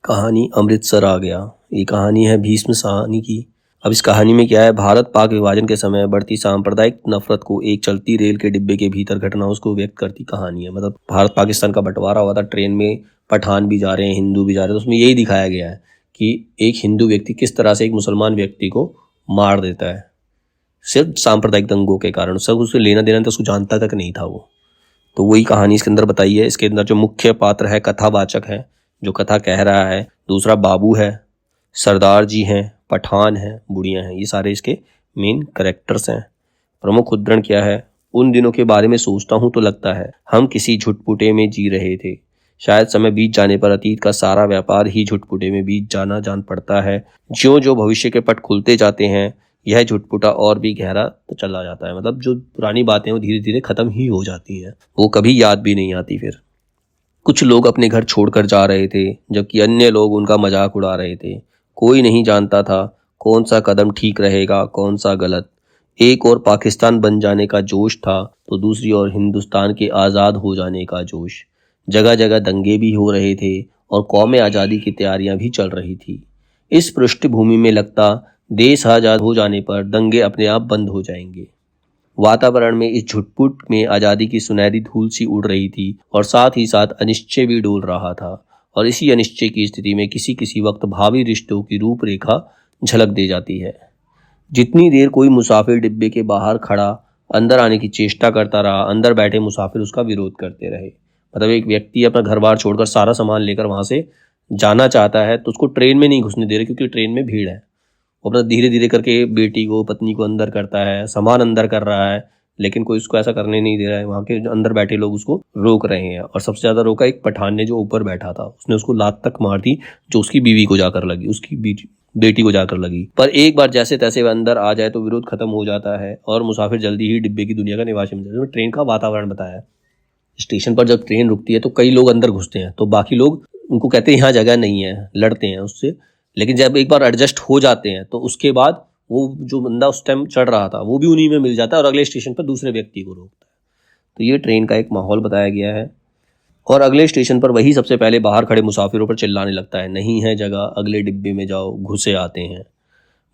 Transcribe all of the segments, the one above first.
कहानी अमृतसर आ गया। ये कहानी है भीष्म साहनी की। अब इस कहानी में क्या है, भारत पाक विभाजन के समय बढ़ती सांप्रदायिक नफरत को एक चलती रेल के डिब्बे के भीतर घटनाओं को व्यक्त करती कहानी है। मतलब भारत पाकिस्तान का बंटवारा हुआ था, ट्रेन में पठान भी जा रहे हैं, हिंदू भी जा रहे हैं, तो उसमें यही दिखाया गया है कि एक हिंदू व्यक्ति किस तरह से एक मुसलमान व्यक्ति को मार देता है सिर्फ सांप्रदायिक दंगों के कारण। सब उससे लेना देना तो उसको जानता तक नहीं था वो। तो वही कहानी इसके अंदर बताई है। इसके अंदर जो मुख्य पात्र है कथावाचक है, जो कथा कह रहा है, दूसरा बाबू है, सरदार जी हैं, पठान हैं, बुढ़िया हैं, ये सारे इसके मेन कैरेक्टर्स हैं। प्रमुख उद्धरण क्या है, उन दिनों के बारे में सोचता हूँ तो लगता है हम किसी झुटपुटे में जी रहे थे। शायद समय बीत जाने पर अतीत का सारा व्यापार ही झुटपुटे में बीत जाना जान पड़ता है। ज्यों ज्यों भविष्य के पट खुलते जाते हैं यह झुटपुटा और भी गहरा तो चला जाता है। मतलब जो पुरानी बातें वो धीरे धीरे खत्म ही हो जाती हैं, वो कभी याद भी नहीं आती। फिर कुछ लोग अपने घर छोड़कर जा रहे थे जबकि अन्य लोग उनका मजाक उड़ा रहे थे। कोई नहीं जानता था कौन सा कदम ठीक रहेगा कौन सा गलत। एक और पाकिस्तान बन जाने का जोश था तो दूसरी ओर हिंदुस्तान के आज़ाद हो जाने का जोश। जगह जगह दंगे भी हो रहे थे और कौम आज़ादी की तैयारियां भी चल रही थी। इस पृष्ठभूमि में लगता देश आज़ाद हो जाने पर दंगे अपने आप बंद हो जाएंगे। वातावरण में इस झुटपुट में आज़ादी की सुनहरी धूल सी उड़ रही थी और साथ ही साथ अनिश्चय भी डोल रहा था। और इसी अनिश्चय की स्थिति में किसी किसी वक्त भावी रिश्तों की रूपरेखा झलक दे जाती है। जितनी देर कोई मुसाफिर डिब्बे के बाहर खड़ा अंदर आने की चेष्टा करता रहा, अंदर बैठे मुसाफिर उसका विरोध करते रहे। मतलब एक व्यक्ति अपना घर बार छोड़कर सारा सामान लेकर वहां से जाना चाहता है तो उसको ट्रेन में नहीं घुसने दे रहे, क्योंकि ट्रेन में भीड़ है। वो अपना धीरे धीरे करके बेटी को पत्नी को अंदर करता है, सामान अंदर कर रहा है, लेकिन कोई उसको ऐसा करने नहीं दे रहा है। वहाँ के अंदर बैठे लोग उसको रोक रहे हैं। और सबसे ज्यादा रोका एक पठान ने, जो ऊपर बैठा था। उसने उसको लात तक मार दी जो उसकी बीवी को जाकर लगी, उसकी बेटी को जाकर लगी। पर एक बार जैसे तैसे वह अंदर आ जाए तो विरोध खत्म हो जाता है और मुसाफिर जल्दी ही डिब्बे की दुनिया का निवासी बन जाता है। ट्रेन का वातावरण बताया, स्टेशन पर जब ट्रेन रुकती है तो कई लोग अंदर घुसते हैं, तो बाकी लोग उनको कहते हैं यहाँ जगह नहीं है, लड़ते हैं उससे। लेकिन जब एक बार एडजस्ट हो जाते हैं तो उसके बाद वो जो बंदा उस टाइम चढ़ रहा था वो भी उन्हीं में मिल जाता है और अगले स्टेशन पर दूसरे व्यक्ति को रोकता है। तो ये ट्रेन का एक माहौल बताया गया है। और अगले स्टेशन पर वही सबसे पहले बाहर खड़े मुसाफिरों पर चिल्लाने लगता है, नहीं है जगह, अगले डिब्बे में जाओ, घुसे आते हैं।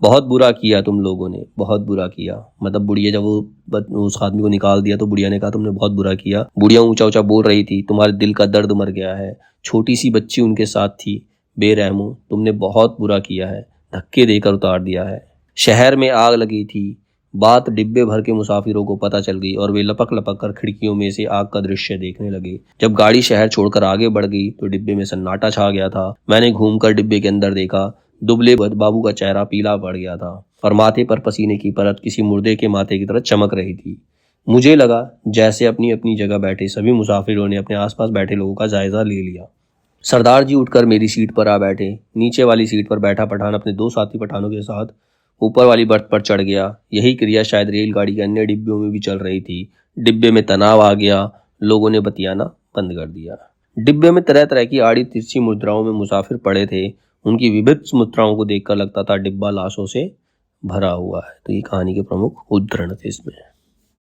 बहुत बुरा किया तुम लोगों ने, बहुत बुरा किया। मतलब बुढ़िया जब वो उस आदमी को निकाल दिया तो बुढ़िया ने कहा तुमने बहुत बुरा किया। बुढ़िया ऊंचा ऊंचा बोल रही थी, तुम्हारे दिल का दर्द मर गया है। छोटी सी बच्ची उनके साथ थी। बेरहमो, तुमने बहुत बुरा किया है, धक्के देकर उतार दिया है। शहर में आग लगी थी। बात डिब्बे भर के मुसाफिरों को पता चल गई और वे लपक लपक कर खिड़कियों में से आग का दृश्य देखने लगे। जब गाड़ी शहर छोड़कर आगे बढ़ गई तो डिब्बे में सन्नाटा छा गया था। मैंने घूमकर डिब्बे के अंदर देखा। दुबले बाबू का चेहरा पीला पड़ गया था और माथे पर पसीने की परत किसी मुर्दे के माथे की तरह चमक रही थी। मुझे लगा जैसे अपनी अपनी जगह बैठे सभी मुसाफिरों ने अपने आसपास बैठे लोगों का जायजा ले लिया। सरदार जी उठकर मेरी सीट पर आ बैठे। नीचे वाली सीट पर बैठा पठान अपने दो साथी पठानों के साथ ऊपर वाली बर्थ पर चढ़ गया। यही क्रिया शायद रेलगाड़ी के अन्य डिब्बों में भी चल रही थी। डिब्बे में तनाव आ गया। लोगों ने बतियाना बंद कर दिया। डिब्बे में तरह तरह की आड़ी तिरछी मुद्राओं में मुसाफिर पड़े थे। उनकी विविध मुद्राओं को देखकर लगता था डिब्बा लाशों से भरा हुआ है। तो ये कहानी के प्रमुख उद्धरण थे इसमें।